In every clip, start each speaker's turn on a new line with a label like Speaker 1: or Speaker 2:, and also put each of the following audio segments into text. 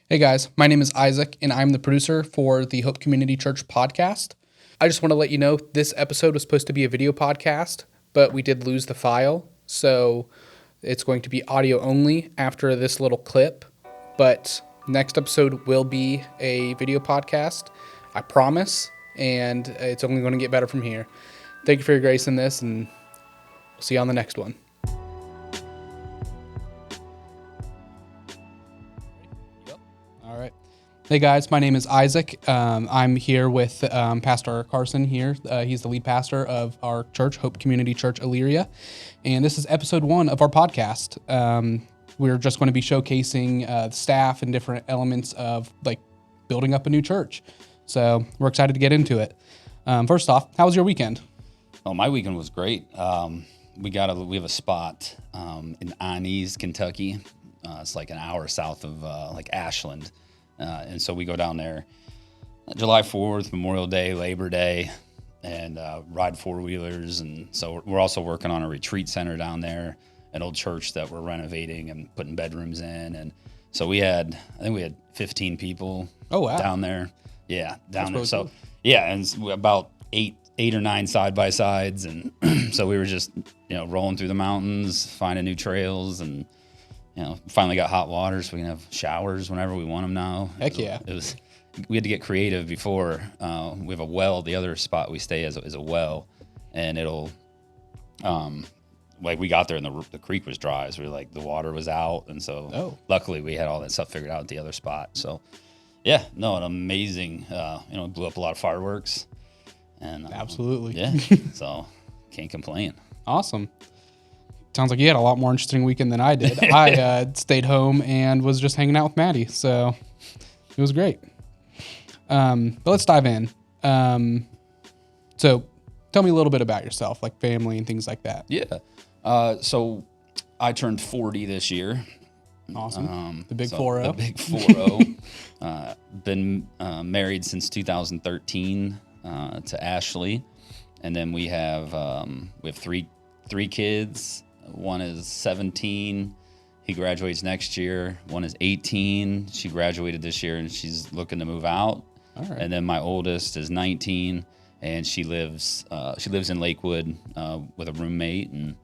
Speaker 1: Hey guys, my name is Isaac, and I'm the producer for the Hope Community Church podcast. I just want to let you know this episode was supposed to be a video podcast, but we did lose the file, so it's going to be audio only after this little clip. But next episode will be a video podcast, I promise, and it's only going to get better from here. Thank you for your grace in this, and we'll see you on the next one. All right. Hey guys, my name is Isaac. I'm here with Pastor Carson here. He's the lead pastor of our church, Hope Community Church Elyria. And this is episode 1 of our podcast. We're just going to be showcasing the staff and different elements of like building up a new church. So we're excited to get into it. First off, how was your weekend?
Speaker 2: Oh, my weekend was great. We have a spot in Annies, Kentucky. It's like an hour south of like Ashland. And so we go down there July 4th, Memorial Day, Labor Day, and ride four-wheelers. And so we're also working on a retreat center down there, an old church that we're renovating and putting bedrooms in. And so I think we had 15 people down there. Yeah, down there. So, yeah, and about eight or nine side-by-sides. And so we were just, rolling through the mountains, finding new trails, and finally got hot water, so we can have showers whenever we want them now.
Speaker 1: Heck yeah.
Speaker 2: We had to get creative before. We have a well. The other spot we stay is a well, and it'll, we got there and the creek was dry, so the water was out, and so luckily we had all that stuff figured out at the other spot. So, yeah, an amazing, blew up a lot of fireworks. And
Speaker 1: absolutely.
Speaker 2: Yeah, so can't complain.
Speaker 1: Awesome. Sounds like you had a lot more interesting weekend than I did. I stayed home and was just hanging out with Maddie, so it was great. But let's dive in. So tell me a little bit about yourself, like family and things like that.
Speaker 2: Yeah. So I turned 40 this year.
Speaker 1: Awesome. The big 4-0.
Speaker 2: The big 4-0. Been married since 2013 to Ashley, and then we have three kids. One is 17. He graduates next year. One is 18. She graduated this year, and she's looking to move out.
Speaker 1: All right.
Speaker 2: And then my oldest is 19, and she lives in Lakewood with a roommate, and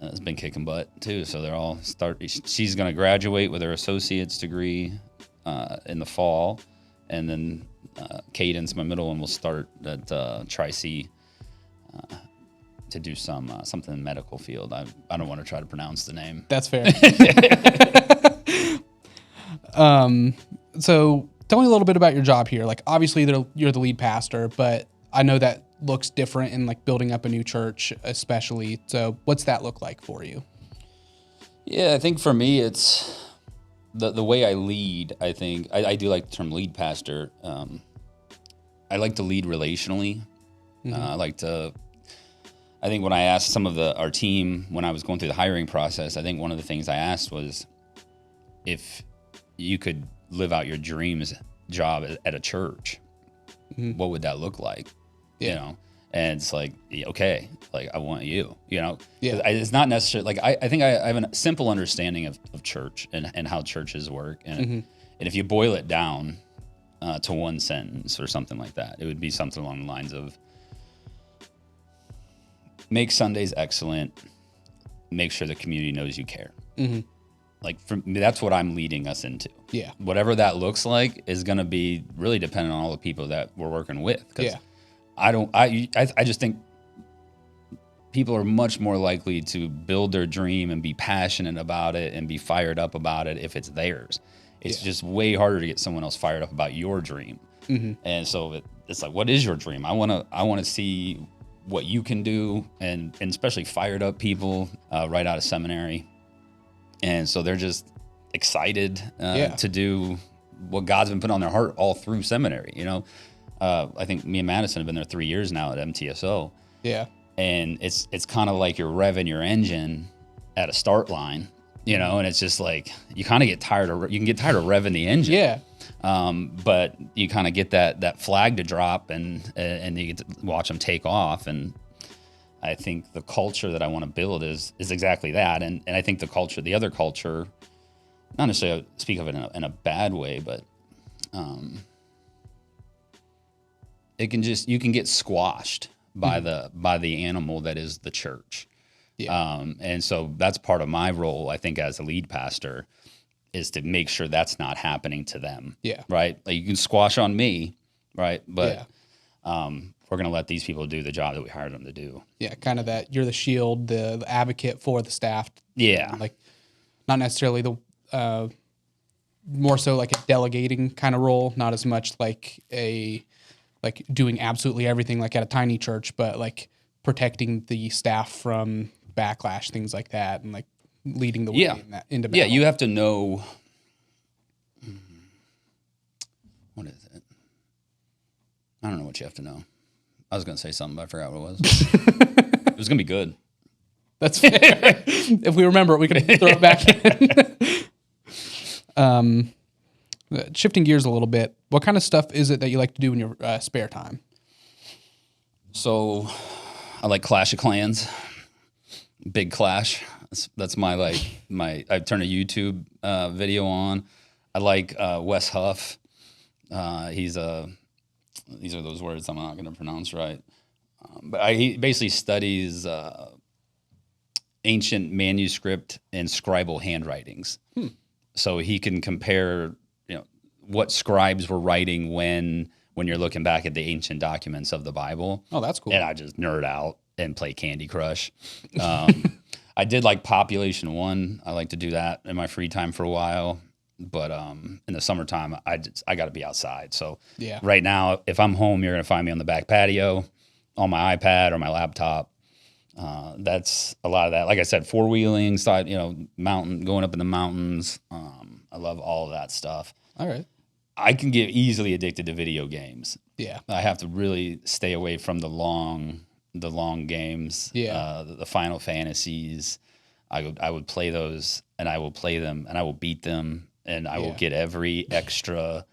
Speaker 2: has been kicking butt too. So they're all she's going to graduate with her associate's degree in the fall, and then Cadence, my middle one, will start at Tri-C. To do something in the medical field. I don't want to try to pronounce the name.
Speaker 1: That's fair. So tell me a little bit about your job here. Like, obviously you're the lead pastor, but I know that looks different in like building up a new church, especially. So what's that look like for you?
Speaker 2: Yeah, I think for me, it's the way I lead. I think I do like the term lead pastor. I like to lead relationally. Mm-hmm. I think when I asked some of our team, when I was going through the hiring process, I think one of the things I asked was if you could live out your dreams job at a church, mm-hmm. what would that look like?
Speaker 1: Yeah.
Speaker 2: And it's like, okay, like I want you,
Speaker 1: Yeah.
Speaker 2: It's not necessarily I think I have a simple understanding of church and how churches work. And,
Speaker 1: mm-hmm.
Speaker 2: and if you boil it down to one sentence or something like that, it would be something along the lines of, make Sundays excellent. Make sure the community knows you care.
Speaker 1: Mm-hmm.
Speaker 2: Like for me, that's what I'm leading us into.
Speaker 1: Yeah.
Speaker 2: Whatever that looks like is going to be really dependent on all the people that we're working with.
Speaker 1: Yeah.
Speaker 2: I just think people are much more likely to build their dream and be passionate about it and be fired up about it if it's theirs. It's just way harder to get someone else fired up about your dream.
Speaker 1: Mm-hmm.
Speaker 2: And so it's like, what is your dream? I want to see what you can do, and especially fired up people right out of seminary. And so they're just excited to do what God's been putting on their heart all through seminary. I think me and Madison have been there 3 years now at MTSO.
Speaker 1: Yeah.
Speaker 2: And it's kind of like you're revving your engine at a start line, and it's just like you kind of get tired of revving the engine.
Speaker 1: Yeah.
Speaker 2: But you kind of get that flag to drop and you get to watch them take off. And I think the culture that I want to build is exactly that. And I think the other culture not necessarily speak of it in a bad way, but you can get squashed by the animal that is the church.
Speaker 1: Yeah.
Speaker 2: And so that's part of my role, I think, as a lead pastor, is to make sure that's not happening to them.
Speaker 1: Yeah.
Speaker 2: Right. Like, you can squash on me, right? But
Speaker 1: Yeah.
Speaker 2: we're going to let these people do the job that we hired them to do.
Speaker 1: Yeah, kind of that you're the shield, the advocate for the staff.
Speaker 2: Yeah.
Speaker 1: Like, not necessarily the more so like a delegating kind of role, not as much like doing absolutely everything like at a tiny church, but like protecting the staff from backlash, things like that, and like leading the way into battle.
Speaker 2: Yeah, you have to know. What is it? I don't know what you have to know. I was going to say something, but I forgot what it was. It was going to be good.
Speaker 1: That's fair. If we remember it, we can throw it back in. Shifting gears a little bit, what kind of stuff is it that you like to do in your spare time?
Speaker 2: So, I like Clash of Clans. Big Clash. That's my I turn a YouTube video on. I like Wes Huff. These are those words I'm not going to pronounce right. But he basically studies ancient manuscript and scribal handwritings. So he can compare, what scribes were writing when you're looking back at the ancient documents of the Bible.
Speaker 1: Oh, that's cool.
Speaker 2: And I just nerd out and play Candy Crush. I did like Population 1. I like to do that in my free time for a while. But in the summertime, I got to be outside. So
Speaker 1: yeah.
Speaker 2: Right now, if I'm home, you're going to find me on the back patio, on my iPad or my laptop. That's a lot of that. Like I said, four-wheeling, going up in the mountains. I love all of that stuff.
Speaker 1: All right.
Speaker 2: I can get easily addicted to video games.
Speaker 1: Yeah.
Speaker 2: I have to really stay away from the long games.
Speaker 1: Yeah.
Speaker 2: The Final Fantasies. I would play those, and I will play them, and I will beat them, and I will get every extra,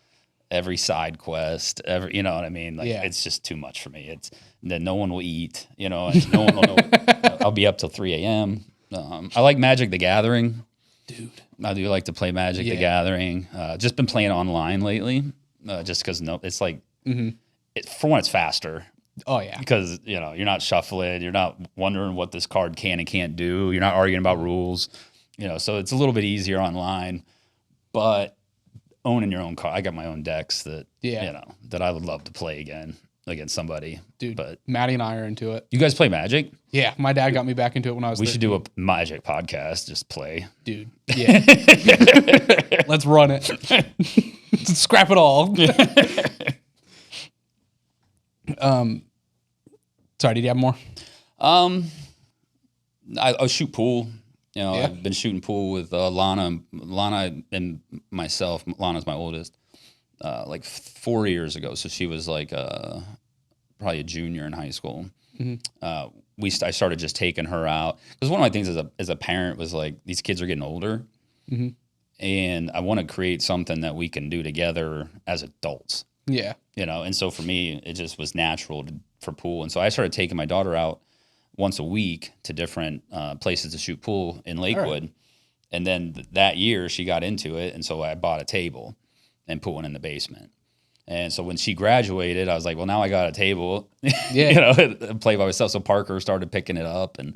Speaker 2: every side quest, you know what I mean? Like, it's just too much for me. Then no one will eat, and no one will know. I'll be up till 3 a.m. I like Magic the Gathering.
Speaker 1: Dude.
Speaker 2: I do like to play Magic the Gathering. Just been playing online lately, just because it's like, for one, it's faster.
Speaker 1: Oh, yeah.
Speaker 2: Because, you're not shuffling. You're not wondering what this card can and can't do. You're not arguing about rules. So it's a little bit easier online. But owning your own card, I got my own decks that, that I would love to play again against somebody.
Speaker 1: Dude,
Speaker 2: but
Speaker 1: Maddie and I are into it.
Speaker 2: You guys play Magic?
Speaker 1: Yeah, my dad got me back into it when I was 13.
Speaker 2: Should do a Magic podcast, just play.
Speaker 1: Dude, yeah. Let's run it. Scrap it all. Sorry, did you have more?
Speaker 2: I shoot pool. I've been shooting pool with Lana and myself. Lana's my oldest. Like 4 years ago, so she was like probably a junior in high school. I started just taking her out, because one of my things as a parent was like, these kids are getting older, and I want to create something that we can do together as adults.
Speaker 1: Yeah.
Speaker 2: And so for me, it just was natural for pool. And so I started taking my daughter out once a week to different places to shoot pool in Lakewood. Right. And then that year she got into it. And so I bought a table and put one in the basement. And so when she graduated, I was like, well, now I got a table, play by myself. So Parker started picking it up. And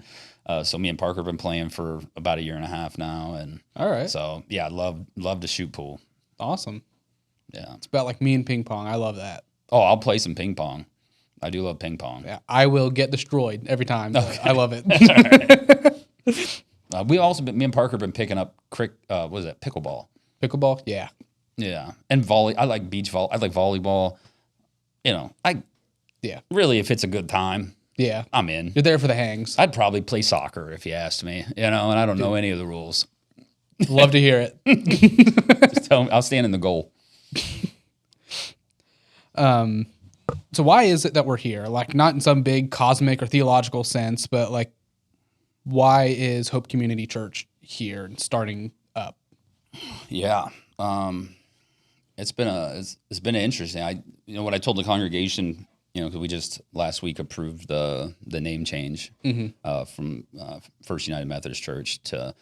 Speaker 2: so me and Parker have been playing for about 1.5 years now. And
Speaker 1: all right.
Speaker 2: So yeah, I love to shoot pool.
Speaker 1: Awesome.
Speaker 2: Yeah.
Speaker 1: It's about like me and ping pong. I love that.
Speaker 2: Oh, I'll play some ping pong. I do love ping pong.
Speaker 1: Yeah, I will get destroyed every time. Okay. I love it.
Speaker 2: Me and Parker have been picking up pickleball.
Speaker 1: Pickleball? Yeah.
Speaker 2: Yeah. And I like beach volley. I like volleyball. Really, if it's a good time, I'm in.
Speaker 1: You're there for the hangs.
Speaker 2: I'd probably play soccer if you asked me, and I don't know any of the rules.
Speaker 1: Love to hear it.
Speaker 2: Just tell me, I'll stand in the goal.
Speaker 1: So why is it that we're here? Like, not in some big cosmic or theological sense, but like, why is Hope Community Church here and starting up?
Speaker 2: Yeah. It's been interesting. What I told the congregation, because we just last week approved the name change from First United Methodist Church to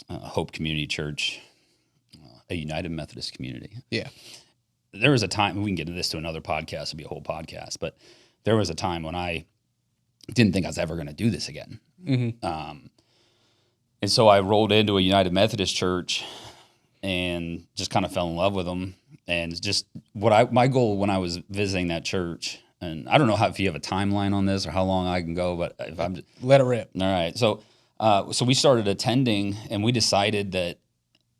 Speaker 2: Hope Community Church a United Methodist community.
Speaker 1: Yeah.
Speaker 2: There was a time, we can get into this to another podcast, it'll be a whole podcast, but there was a time when I didn't think I was ever going to do this again. And so I rolled into a United Methodist church and just kind of fell in love with them. And just my goal when I was visiting that church, and I don't know if you have a timeline on this or how long I can go, but if I'm just,
Speaker 1: let it rip.
Speaker 2: All right. So we started attending, and we decided that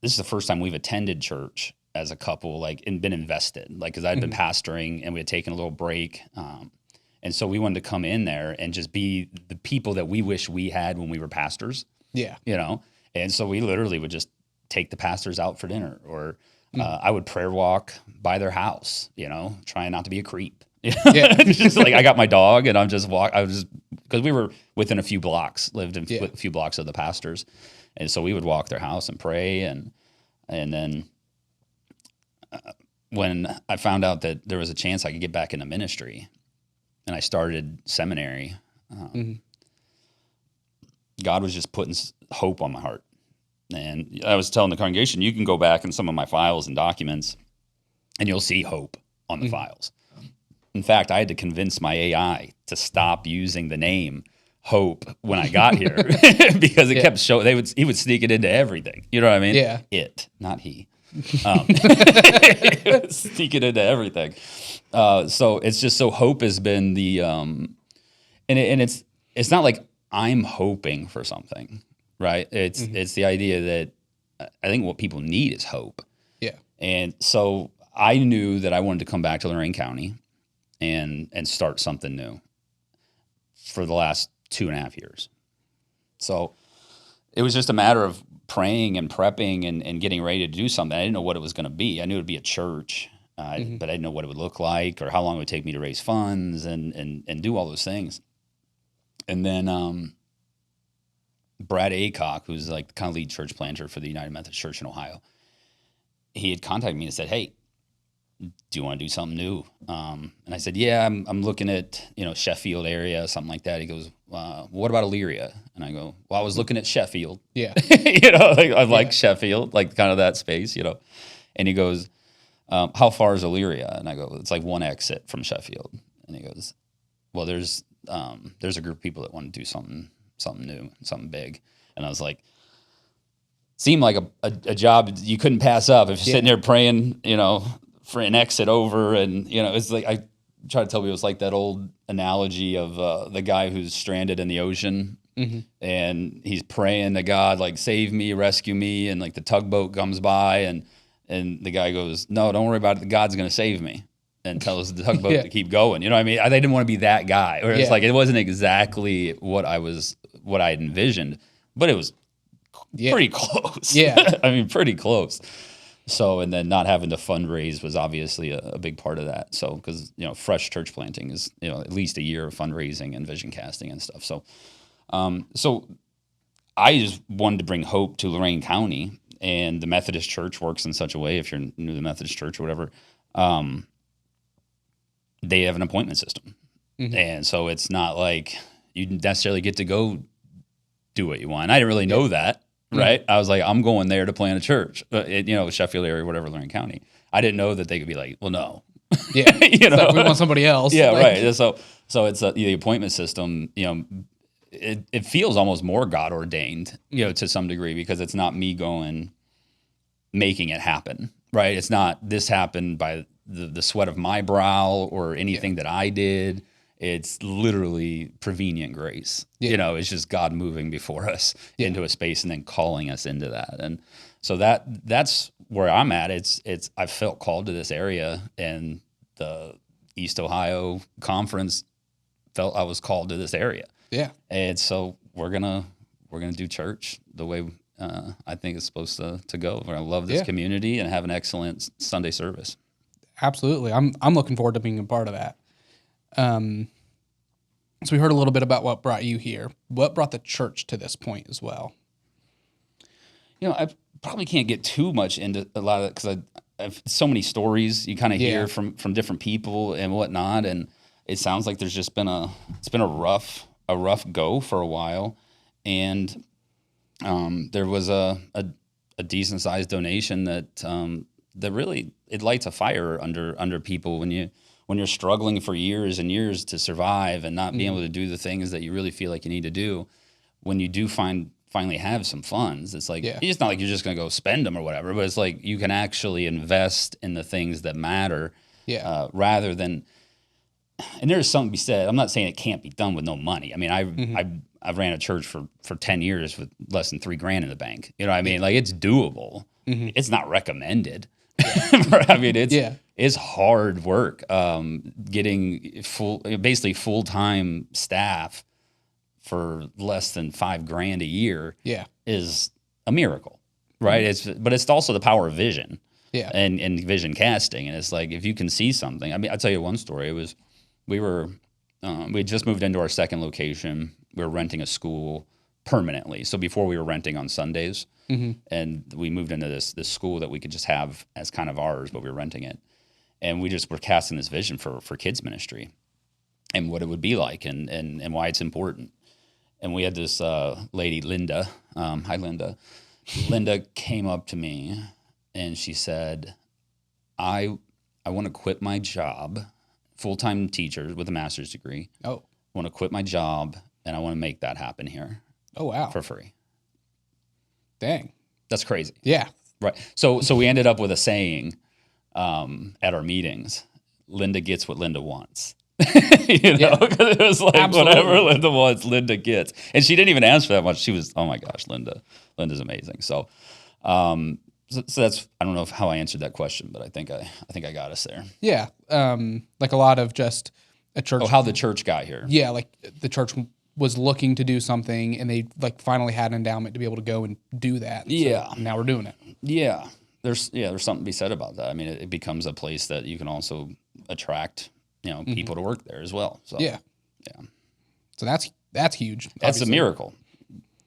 Speaker 2: this is the first time we've attended church as a couple, like, and been invested, like, because I'd been pastoring and we had taken a little break. And so we wanted to come in there and just be the people that we wish we had when we were pastors.
Speaker 1: Yeah.
Speaker 2: And so we literally would just take the pastors out for dinner, or I would prayer walk by their house, trying not to be a creep.
Speaker 1: Yeah.
Speaker 2: Just like, I got my dog and I was just, because we were within a few blocks, lived in a few blocks of the pastors. And so we would walk their house and pray. And then when I found out that there was a chance I could get back into ministry and I started seminary, God was just putting hope on my heart. And I was telling the congregation, you can go back in some of my files and documents and you'll see hope on the files. In fact, I had to convince my AI to stop using the name Hope when I got here because it kept showing. He would sneak it into everything. You know what I mean?
Speaker 1: Yeah.
Speaker 2: It, not he. Sneak it into everything. So it's just, so hope has been the and it's not like I'm hoping for something, right? It's the idea that I think what people need is hope.
Speaker 1: Yeah.
Speaker 2: And so I knew that I wanted to come back to Lorain County and start something new for the last 2.5 years. So it was just a matter of praying and prepping and getting ready to do something. I didn't know what it was going to be. I knew it would be a church, but I didn't know what it would look like or how long it would take me to raise funds and do all those things. And then Brad Aycock, who's like the kind of lead church planter for the United Methodist Church in Ohio, he had contacted me and said, "Hey, do you want to do something new?" And I said, "Yeah, I'm looking at, Sheffield area, something like that." He goes, "What about Elyria?" And I go, "Well, I was looking at Sheffield."
Speaker 1: Yeah.
Speaker 2: I like Sheffield, like kind of that space, And he goes, "How far is Elyria?" And I go, "It's like one exit from Sheffield." And he goes, "Well, there's a group of people that want to do something new, something big." And I was like, seemed like a job you couldn't pass up if you're sitting there praying, for an exit over. And, it's like, I try to tell people, it's like that old analogy of the guy who's stranded in the ocean and he's praying to God, like, save me, rescue me. And like the tugboat comes by and the guy goes, "No, don't worry about it. God's going to save me," and tells the tugboat to keep going. You know what I mean? I didn't want to be that guy. Or it's like, it wasn't exactly what I had envisioned, but it was pretty close.
Speaker 1: Yeah.
Speaker 2: I mean, pretty close. So, and then not having to fundraise was obviously a big part of that. So, because, fresh church planting is, at least a year of fundraising and vision casting and stuff. So, so I just wanted to bring hope to Lorain County, and the Methodist Church works in such a way, if you're new to the Methodist Church or whatever, they have an appointment system. And so it's not like you necessarily get to go do what you want. I didn't really know that. Right. I was like, I'm going there to plant a church, Sheffield area, whatever, Lorain County. I didn't know that they could be like, well, no.
Speaker 1: Yeah. Like, we want somebody else.
Speaker 2: Yeah. Right. So it's the appointment system, it feels almost more God ordained, to some degree, because it's not me making it happen. Right. It's not this happened by the sweat of my brow or anything that I did. It's literally prevenient grace.
Speaker 1: Yeah.
Speaker 2: It's just God moving before us into a space and then calling us into that. And so that's where I'm at. I felt called to this area, and the East Ohio Conference felt I was called to this area.
Speaker 1: Yeah.
Speaker 2: And so we're gonna do church the way I think it's supposed to go. We're gonna love this community and have an excellent Sunday service.
Speaker 1: Absolutely. I'm looking forward to being a part of that. So we heard a little bit about what brought you here. What brought the church to this point as well?
Speaker 2: I probably can't get too much into a lot of it because I have so many stories you kind of hear from different people and whatnot, and it sounds like there's just been a rough go for a while, and there was a a decent sized donation that really it lights a fire under people when you're struggling for years and years to survive and not being able to do the things that you really feel like you need to do. When you do finally have some funds, it's like it's not like you're just gonna go spend them or whatever, but it's like you can actually invest in the things that matter, rather than. And there's something to be said. I'm not saying it can't be done with no money. I mean, I've ran a church for 10 years with less than $3,000 in the bank. You know what I mean? Like, it's doable. It's not recommended. I mean, it's hard work. Getting basically full-time staff for less than $5,000 a year is a miracle, right? But it's also the power of vision and vision casting. And it's like, if you can see something, I mean, I'll tell you one story. It was, we had just moved into our second location. We were renting a school permanently. So before we were renting on Sundays, and we moved into this school that we could just have as kind of ours, but we were renting it. And we just were casting this vision for kids ministry and what it would be like and why it's important. And we had this lady, Linda. Hi, Linda. Linda came up to me and she said, I want to quit my job, full-time teacher with a master's degree. I want to quit my job and I want to make that happen here.
Speaker 1: Oh, wow.
Speaker 2: For free.
Speaker 1: Dang.
Speaker 2: That's crazy.
Speaker 1: Yeah.
Speaker 2: Right. So we ended up with a saying at our meetings: Linda gets what Linda wants. You know, because it was like, absolutely, whatever Linda wants, Linda gets. And she didn't even ask for that much. She was, oh my gosh, Linda's amazing. So, so that's, I don't know how I answered that question, but I think I got us there.
Speaker 1: Yeah. Like a lot of just a church.
Speaker 2: Oh, how the church got here.
Speaker 1: Yeah. Like the church was looking to do something and they like finally had an endowment to be able to go and do that.
Speaker 2: Yeah.
Speaker 1: So now we're doing it.
Speaker 2: Yeah. There's something to be said about that. I mean, it becomes a place that you can also attract, people to work there as well. So
Speaker 1: yeah. So that's huge.
Speaker 2: That's obviously a miracle.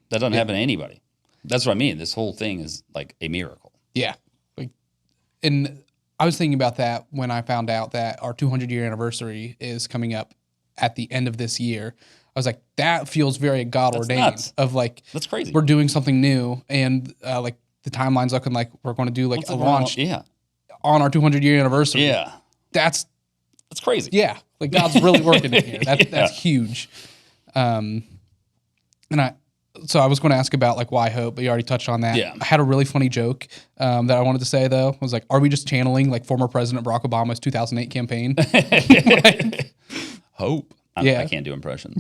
Speaker 2: That doesn't happen to anybody. That's what I mean. This whole thing is like a miracle.
Speaker 1: Yeah. And I was thinking about that when I found out that our 200-year anniversary is coming up at the end of this year. I was like, that feels very God ordained. Of like,
Speaker 2: that's crazy.
Speaker 1: We're doing something new, and like the timeline's looking like we're going to do like a launch on our 200-year anniversary.
Speaker 2: Yeah,
Speaker 1: that's
Speaker 2: crazy.
Speaker 1: Yeah, like God's really working in here. That's huge. And so I was going to ask about like why hope, but you already touched on that.
Speaker 2: Yeah.
Speaker 1: I had a really funny joke that I wanted to say though. I was like, are we just channeling like former President Barack Obama's 2008 campaign?
Speaker 2: Hope. I can't do impressions.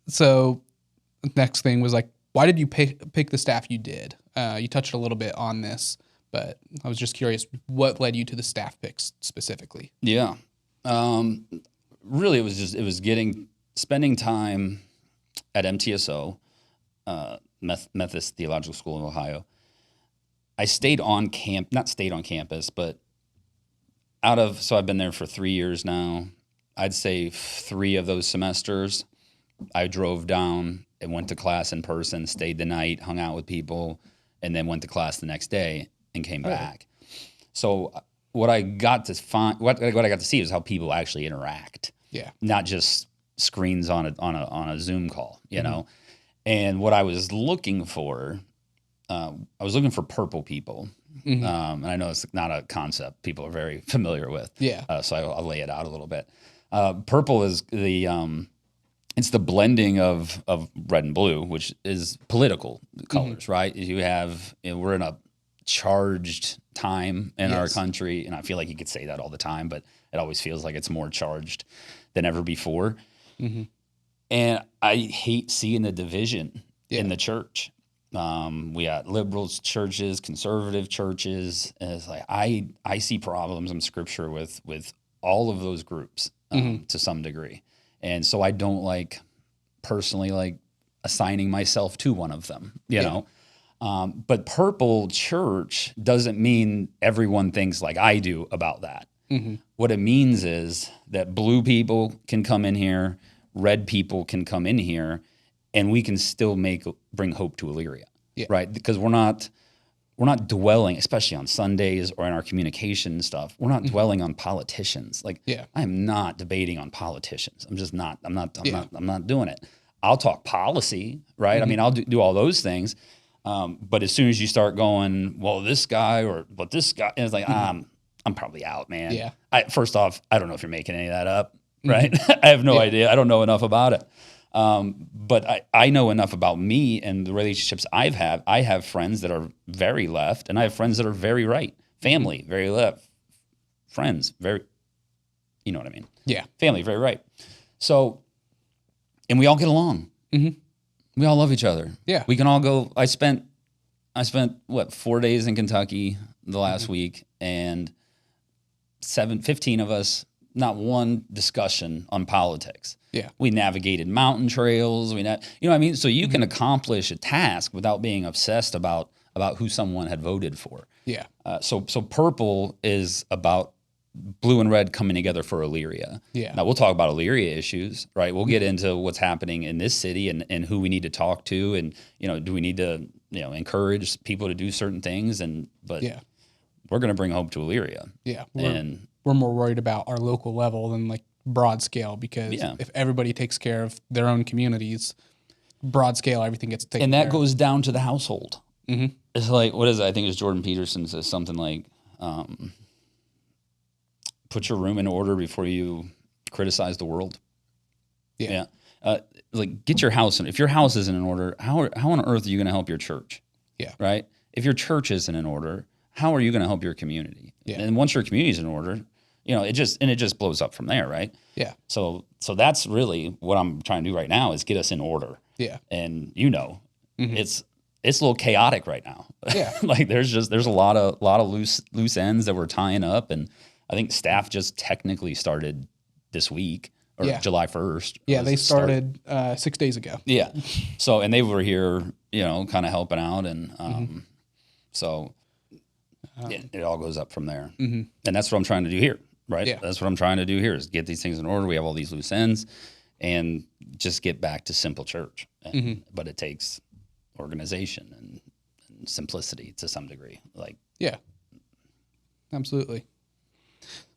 Speaker 1: So next thing was like, why did you pick the staff you did? You touched a little bit on this, but I was just curious what led you to the staff picks specifically.
Speaker 2: Yeah. Really, it was spending time at MTSO, Methodist Theological School in Ohio. I not stayed on campus, but so I've been there for 3 years now. I'd say 3 of those semesters, I drove down and went to class in person, stayed the night, hung out with people, and then went to class the next day and came back. So what I got to see is how people actually interact. Yeah. Not just screens on a Zoom call, you know. And what I was looking for, I was looking for purple people. And I know it's not a concept people are very familiar with. Yeah. So I'll lay it out a little bit. Purple is it's the blending of red and blue, which is political colors, right? We're in a charged time in our country, and I feel like you could say that all the time, but it always feels like it's more charged than ever before. And I hate seeing the division in the church. We got liberal churches, conservative churches, and it's like I see problems in Scripture with all of those groups to some degree, and so I don't personally assigning myself to one of them, you know. But purple church doesn't mean everyone thinks like I do about that. What it means is that blue people can come in here, red people can come in here, and we can still bring hope to Elyria, right? Because we're not dwelling, especially on Sundays or in our communication stuff. We're not dwelling on politicians. I am not debating on politicians. I'm just not. I'm not doing it. I'll talk policy, right? I mean, I'll do all those things, But as soon as you start going, well, this guy but this guy, and it's like, I'm probably out, man.
Speaker 1: Yeah.
Speaker 2: First off, I don't know if you're making any of that up, right? I have no idea. I don't know enough about it. But I know enough about me and the relationships I've had. I have friends that are very left, and I have friends that are very right. Family, very left. Friends, very, you know what I mean?
Speaker 1: Yeah.
Speaker 2: Family, very right. So, and we all get along. We all love each other.
Speaker 1: Yeah.
Speaker 2: We can all go. I spent what, 4 days in Kentucky the last week, and 15 of us, not one discussion on politics.
Speaker 1: Yeah.
Speaker 2: We navigated mountain trails. You know what I mean? So you can accomplish a task without being obsessed about who someone had voted for.
Speaker 1: Yeah.
Speaker 2: So purple is about blue and red coming together for Elyria.
Speaker 1: Yeah.
Speaker 2: Now we'll talk about Elyria issues, right? We'll get into what's happening in this city and who we need to talk to, and do we need to encourage people to do certain things, but we're going to bring hope to Elyria.
Speaker 1: Yeah.
Speaker 2: We're
Speaker 1: more worried about our local level than like broad scale, because if everybody takes care of their own communities, broad scale, everything gets taken care
Speaker 2: and that goes down to the household. It's like, what is it? I think it's Jordan Peterson says something like, put your room in order before you criticize the world.
Speaker 1: Yeah.
Speaker 2: Like, get your house in. If your house isn't in order, how on earth are you going to help your church?
Speaker 1: Yeah.
Speaker 2: Right? If your church isn't in order, how are you going to help your community?
Speaker 1: Yeah.
Speaker 2: And once your community is in order, it just blows up from there, right?
Speaker 1: Yeah.
Speaker 2: So that's really what I'm trying to do right now, is get us in order.
Speaker 1: Yeah.
Speaker 2: And it's a little chaotic right now.
Speaker 1: Yeah.
Speaker 2: Like there's a lot of loose ends that we're tying up, and I think staff just technically started this week, or July 1st.
Speaker 1: Yeah, they started 6 days ago.
Speaker 2: Yeah. So, and they were here, kind of helping out, and so it all goes up from there. And that's what I'm trying to do here, right?
Speaker 1: Yeah.
Speaker 2: That's what I'm trying to do here, is get these things in order. We have all these loose ends, and just get back to simple church. But it takes organization and simplicity to some degree. Like,
Speaker 1: yeah, absolutely.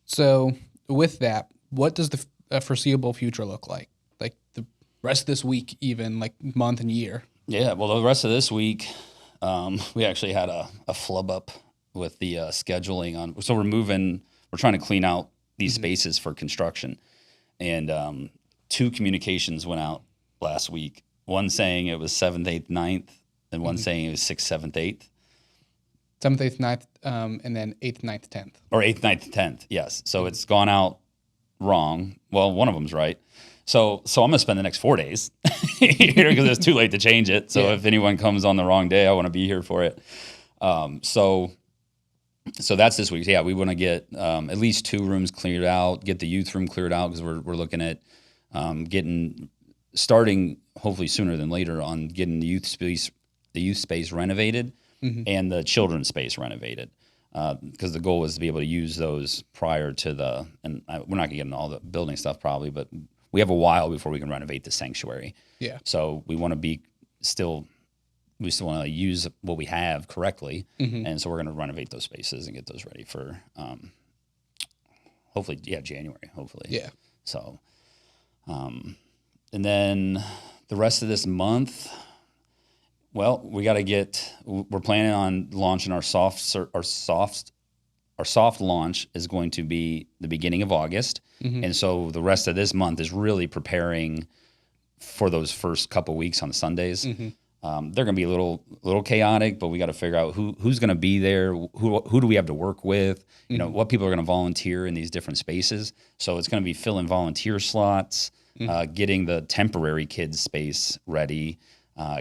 Speaker 1: So with that, what does the foreseeable future look like? Like the rest of this week, even like month and year?
Speaker 2: Yeah, well, the rest of this week, we actually had a flub up with the scheduling on. So we're trying to clean out these spaces for construction, and 2 communications went out last week. One saying it was 7th, 8th, 9th, and one saying it was 6th, 7th, 8th.
Speaker 1: 7th, 8th, 9th, and then 8th, 9th, 10th.
Speaker 2: Or 8th, 9th, 10th, yes. So it's gone out wrong. Well, one of them's right. So I'm going to spend the next 4 days here, because it's too late to change it. So if anyone comes on the wrong day, I want to be here for it. So that's this week. Yeah, we want to get at least 2 rooms cleared out, get the youth room cleared out, because we're looking at starting hopefully sooner than later on getting the youth space renovated and the children's space renovated. Because the goal is to be able to use those prior to we're not going to get into all the building stuff probably, but we have a while before we can renovate the sanctuary.
Speaker 1: Yeah.
Speaker 2: So we want to we still want to use what we have correctly. And so we're going to renovate those spaces and get those ready for hopefully, January, hopefully.
Speaker 1: Yeah.
Speaker 2: So, and then the rest of this month, well, we're planning on launching our soft launch is going to be the beginning of August. And so the rest of this month is really preparing for those first couple weeks on the Sundays. They're going to be a little chaotic, but we got to figure out who's going to be there, who do we have to work with, what people are going to volunteer in these different spaces. So it's going to be filling volunteer slots, getting the temporary kids space ready,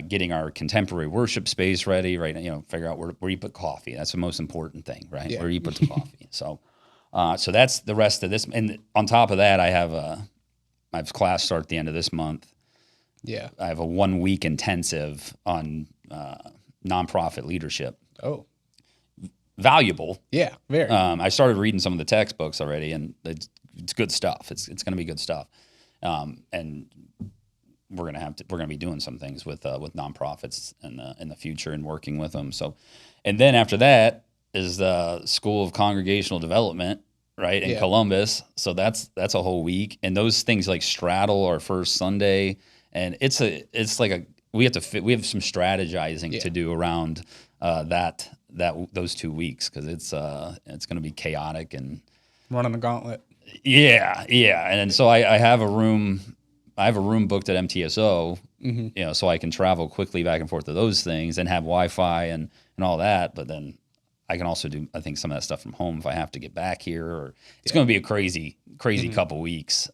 Speaker 2: getting our contemporary worship space ready, right? Figure out where you put coffee. That's the most important thing, right?
Speaker 1: Yeah.
Speaker 2: Where you put the coffee. So that's the rest of this. And on top of that, I have class start at the end of this month.
Speaker 1: Yeah.
Speaker 2: I have a 1 week intensive on nonprofit leadership.
Speaker 1: Oh.
Speaker 2: Valuable.
Speaker 1: Yeah, very.
Speaker 2: I started reading some of the textbooks already, and it's good stuff. It's going to be good stuff. And we're going to be doing some things with nonprofits in the future and working with them. So, and then after that is the School of Congregational Development, right, in Columbus. So that's a whole week, and those things like straddle our first Sunday, and it's like we have some strategizing
Speaker 1: Yeah.
Speaker 2: to do around those 2 weeks, because it's going to be chaotic and
Speaker 1: Running a gauntlet.
Speaker 2: yeah. And so I have a room booked at MTSO, so I can travel quickly back and forth to those things and have Wi-Fi and all that. But then I can also do, I think, some of that stuff from home if I have to get back here. Or it's going to be a crazy couple weeks,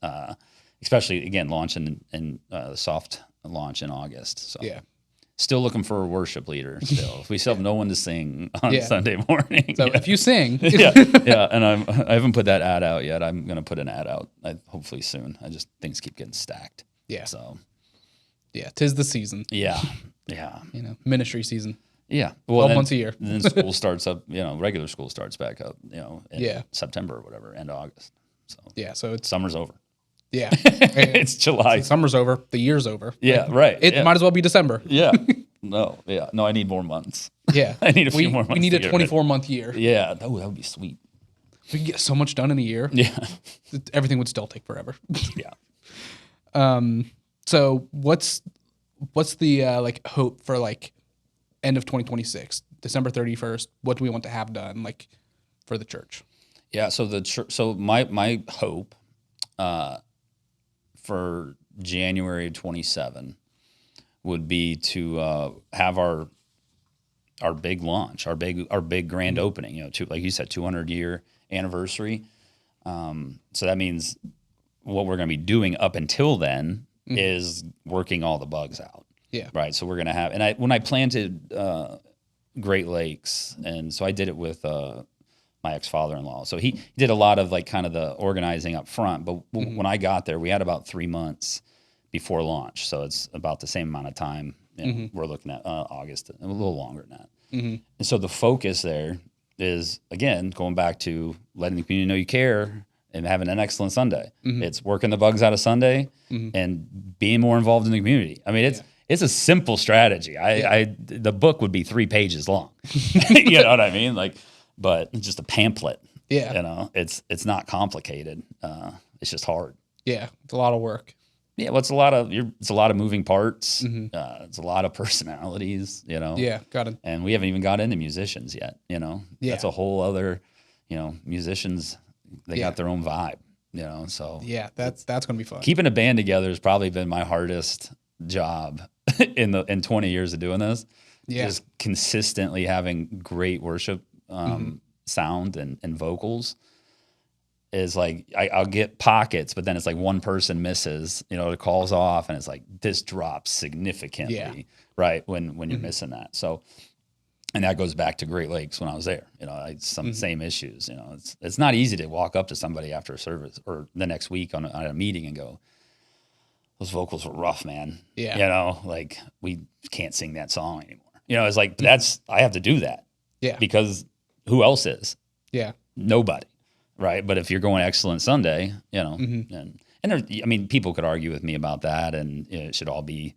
Speaker 2: especially again launching in the soft launch in August. So
Speaker 1: Yeah.
Speaker 2: still looking for a worship leader. Still, we still have no one to sing on Sunday morning.
Speaker 1: So if you sing,
Speaker 2: yeah, and I haven't put that ad out yet. I'm gonna put an ad out hopefully soon. I just things keep getting stacked.
Speaker 1: Yeah.
Speaker 2: So
Speaker 1: yeah, 'tis the season.
Speaker 2: yeah.
Speaker 1: Ministry season.
Speaker 2: Yeah. Well,
Speaker 1: 12 months a year.
Speaker 2: Then school starts up. Regular school starts back up. In September or whatever, end of August. So
Speaker 1: Yeah, so it's
Speaker 2: summer's over.
Speaker 1: yeah.
Speaker 2: It's July.
Speaker 1: Summer's over. The year's over.
Speaker 2: Yeah. Right.
Speaker 1: It might as well be December.
Speaker 2: Yeah. No. Yeah. No. I need more months.
Speaker 1: Yeah.
Speaker 2: I need a few more months.
Speaker 1: We need
Speaker 2: to
Speaker 1: a
Speaker 2: get ready.
Speaker 1: 24-month year.
Speaker 2: Yeah. That would be sweet.
Speaker 1: We could get so much done in a year.
Speaker 2: Yeah.
Speaker 1: Everything would still take forever.
Speaker 2: Yeah.
Speaker 1: So what's the hope for end of 2026, December 31st? What do we want to have done for the church?
Speaker 2: Yeah. So my hope for January 27 would be to have our big launch, our big grand opening. Like you said, 200-year anniversary. So that means what we're going to be doing up until then is working all the bugs out.
Speaker 1: Yeah.
Speaker 2: Right. So we're going to have, and when I planted Great Lakes, and so I did it with my ex-father-in-law. So he did a lot of kind of the organizing up front. But when I got there, we had about 3 months before launch. So it's about the same amount of time. We're looking at August, a little longer than that. And so the focus there is, again, going back to letting the community know you care and having an excellent Sunday. It's working the bugs out of Sunday and being more involved in the community. I mean, it's a simple strategy. The book would be 3 pages long. You know what I mean? But it's just a pamphlet.
Speaker 1: Yeah.
Speaker 2: It's not complicated. It's just hard.
Speaker 1: Yeah. It's a lot of work.
Speaker 2: Yeah, well, it's a lot of moving parts. It's a lot of personalities.
Speaker 1: Yeah. Got it.
Speaker 2: And we haven't even got into musicians yet.
Speaker 1: Yeah.
Speaker 2: That's a whole other. Musicians, they got their own vibe. So
Speaker 1: yeah, that's going to be fun.
Speaker 2: Keeping a band together has probably been my hardest job in 20 years of doing this.
Speaker 1: Yeah.
Speaker 2: Just consistently having great worship sound and vocals is I'll get pockets, but then it's one person misses, it calls off, and it's this drops significantly, right? When you're missing that. So, and that goes back to Great Lakes when I was there, some same issues, it's not easy to walk up to somebody after a service or the next week on a meeting and go, those vocals were rough, man.
Speaker 1: Yeah.
Speaker 2: We can't sing that song anymore. It's I have to do that.
Speaker 1: Yeah.
Speaker 2: Because who else is?
Speaker 1: Yeah.
Speaker 2: Nobody. Right. But if you're going Excellent Sunday, and there, people could argue with me about that, and it should all be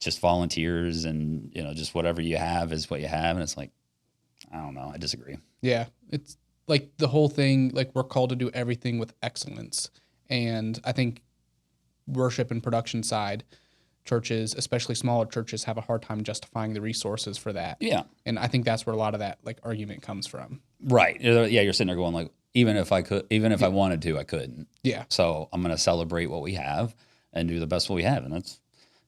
Speaker 2: just volunteers, and just whatever you have is what you have. And it's I don't know. I disagree.
Speaker 1: Yeah. It's the whole thing, we're called to do everything with excellence. And I think worship and production side, churches, especially smaller churches, have a hard time justifying the resources for that.
Speaker 2: Yeah.
Speaker 1: And I think that's where a lot of that argument comes from.
Speaker 2: Right. Yeah. You're sitting there going even if I wanted to, I couldn't.
Speaker 1: Yeah.
Speaker 2: So I'm going to celebrate what we have and do the best what we have. And that's,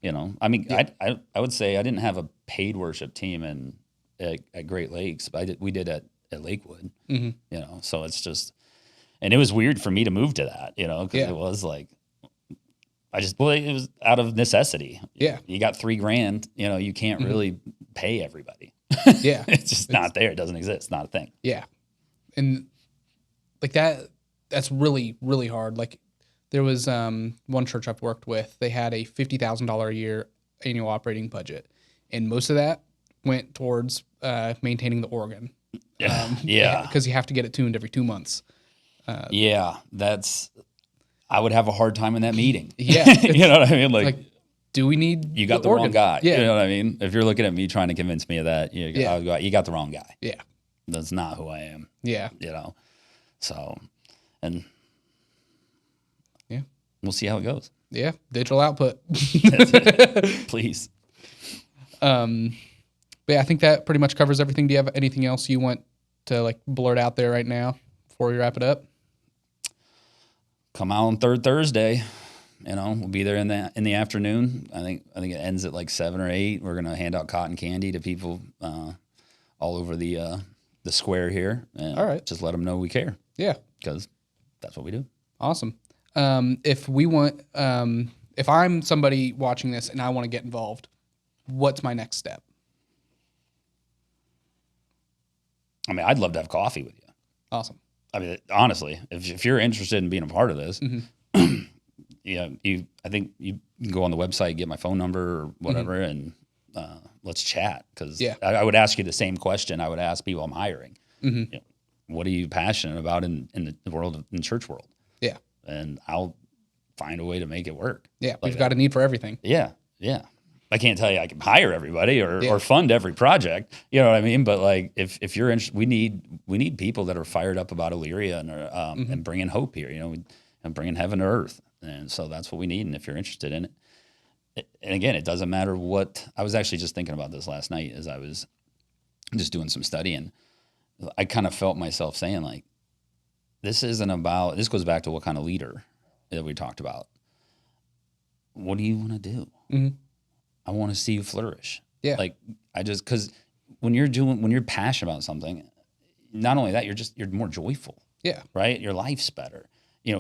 Speaker 2: I would say I didn't have a paid worship team at Great Lakes, but we did at Lakewood, so it's just, and it was weird for me to move to that, because it was it was out of necessity.
Speaker 1: Yeah.
Speaker 2: You got $3,000, you can't really pay everybody.
Speaker 1: Yeah.
Speaker 2: It's just not there. It doesn't exist. It's not a thing.
Speaker 1: Yeah. And that's really, really hard. There was one church I've worked with, they had a $50,000 a year annual operating budget. And most of that went towards maintaining the organ.
Speaker 2: Yeah.
Speaker 1: Because you have to get it tuned every 2 months.
Speaker 2: I would have a hard time in that meeting.
Speaker 1: Yeah.
Speaker 2: You know what I mean?
Speaker 1: Do we need
Speaker 2: you got the
Speaker 1: organ?
Speaker 2: wrong guy.
Speaker 1: Yeah.
Speaker 2: You know what I mean? If you're looking at me trying to convince me of that, you got the wrong guy.
Speaker 1: Yeah.
Speaker 2: That's not who I am.
Speaker 1: Yeah.
Speaker 2: So, and
Speaker 1: yeah,
Speaker 2: we'll see how it goes.
Speaker 1: Yeah. Digital output.
Speaker 2: Please.
Speaker 1: But yeah, I think that pretty much covers everything. Do you have anything else you want to like blurt out there right now before we wrap it up?
Speaker 2: Come out on third Thursday. We'll be there in the afternoon. I think it ends at like 7 or 8. We're gonna hand out cotton candy to people all over the square here. And
Speaker 1: All right.
Speaker 2: just let them know we care,
Speaker 1: Yeah.
Speaker 2: because that's what we do.
Speaker 1: Awesome. If I'm somebody watching this and I want to get involved, what's my next step?
Speaker 2: I mean, I'd love to have coffee with you.
Speaker 1: Awesome.
Speaker 2: I mean, honestly, if you're interested in being a part of this, I think you can go on the website, get my phone number or whatever, and let's chat. Because I would ask you the same question I would ask people I'm hiring. What are you passionate about in the world, in church world?
Speaker 1: Yeah.
Speaker 2: And I'll find a way to make it work.
Speaker 1: Yeah. We've got a need for everything.
Speaker 2: Yeah. Yeah. I can't tell you I can hire everybody or fund every project. You know what I mean? But like, if you're interested, we need people that are fired up about Elyria and bringing hope here, and bringing heaven to earth. And so that's what we need. And if you're interested in it, and again, it doesn't matter what. I was actually just thinking about this last night as I was just doing some studying. I kind of felt myself saying, like, this goes back to what kind of leader that we talked about. What do you want to do? I want to see you flourish.
Speaker 1: Yeah.
Speaker 2: Like, because when you're passionate about something, not only that, you're more joyful.
Speaker 1: Yeah.
Speaker 2: Right. Your life's better.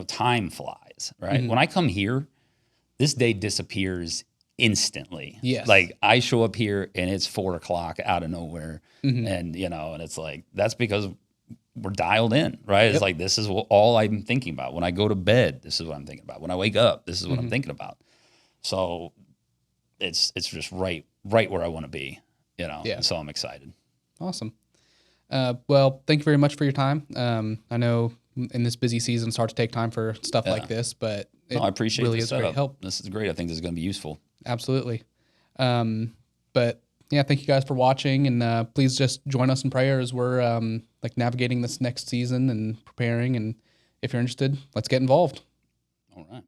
Speaker 2: Time flies. Right. When I come here, this day disappears instantly.
Speaker 1: Yes.
Speaker 2: Like, I show up here and it's 4:00 out of nowhere. And, and it's like, that's because we're dialed in, right? It's like, this is all I'm thinking about. When I go to bed, this is what I'm thinking about. When I wake up, this is what I'm thinking about. So it's just right where I want to be, Yeah. So I'm excited.
Speaker 1: Awesome. Well, thank you very much for your time. I know in this busy season, it's hard to take time for stuff like this, but
Speaker 2: I appreciate
Speaker 1: really
Speaker 2: the
Speaker 1: is
Speaker 2: setup.
Speaker 1: great help.
Speaker 2: This is great. I think this is going to be useful.
Speaker 1: Absolutely. But yeah, thank you guys for watching, and please just join us in prayer as we're navigating this next season and preparing. And if you're interested, let's get involved.
Speaker 2: All right.